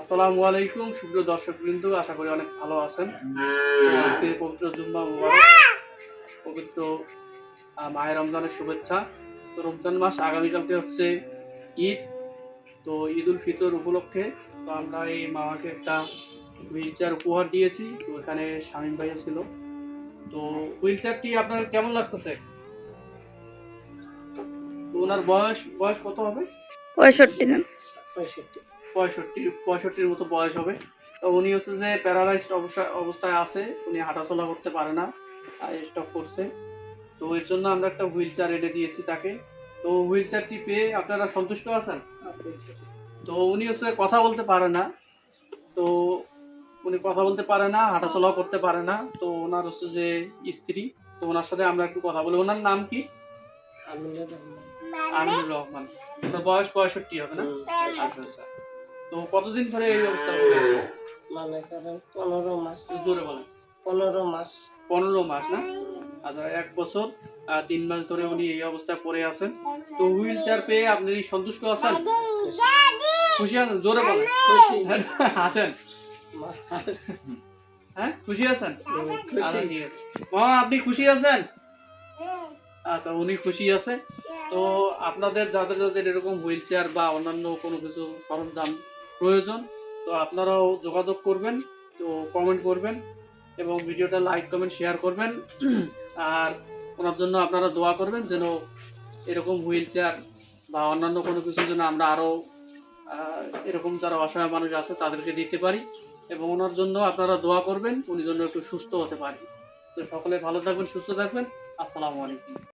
আসসালামু আলাইকুম সুপ্রিয় দর্শকবৃন্দ, আশা করি অনেক ভালো আছেন। আজকে পবিত্র জুম্মা মুবারক, পবিত্র মাহে রমজানের শুভেচ্ছা। তো রমজান মাস আগামীকালকে হচ্ছে ঈদ। তো ঈদ উল ফিতর উপলক্ষে তো আমরা এই মামাকে একটা হুইল চেয়ার উপহার দিয়েছি। তো এখানে শামীম ভাইও ছিল। তো হুইল চেয়ারটি আপনার কেমন লাগতেছে? তো ওনার বয়স কত হবে? 65 না। 65 মতো বয়স হবে। তো উনি হচ্ছে যে প্যারালাইজড অবস্থায় আছে, উনি হাঁটাচলা করতে পারে না, স্টক করছে। তো এর জন্য আমরা একটা হুইল চেয়ার এনে দিয়েছি তাকে। তো হুইল চেয়ারটি পেয়ে আপনারা সন্তুষ্ট আছেন? তো উনি হচ্ছে কথা বলতে পারে না। তো উনি কথা বলতে পারে না, হাঁটাচলাও করতে পারে না। তো ওনার হচ্ছে যে স্ত্রী, তো ওনার সাথে আমরা একটু কথা বলি। ওনার নাম কি? আমিনুর রহমান। ওনার বয়স 65 হবে না? আচ্ছা আচ্ছা। তো কতদিন ধরে এই অবস্থা হয়েছে? মনে করেন 15 মাস। জোরে বলেন। 15 মাস। 15 মাস না? আচ্ছা, 1 বছর 3 মাস ধরে উনি এই অবস্থায় পড়ে আছেন। তো হুইল চেয়ার পেয়ে আপনি সন্তুষ্ট আছেন? খুশি আছেন? জোরে বলেন। খুশি। হাসেন। হ্যাঁ, খুশি আছেন? খুশি। আচ্ছা, ঠিক আছে। মামা, আপনি খুশি আছেন? আচ্ছা, উনি খুশি আছে। তো আপনাদের যাদের যাদের এরকম হুইল চেয়ার বা অন্যান্য কোনো কিছু সরঞ্জাম প্রয়োজন, তো আপনারাও যোগাযোগ করবেন, তো কমেন্ট করবেন এবং ভিডিওটা লাইক কমেন্ট শেয়ার করবেন। আর ওনার জন্য আপনারা দোয়া করবেন যেন এরকম হুইল চেয়ার বা অন্যান্য কোনো কিছু যেন আমরা আরও এরকম যারা অসহায় মানুষ আছে তাদেরকে দিতে পারি, এবং ওনার জন্য আপনারা দোয়া করবেন উনি যেন একটু সুস্থ হতে পারে। তো সকলে ভালো থাকবেন, সুস্থ থাকবেন। আসসালামু আলাইকুম।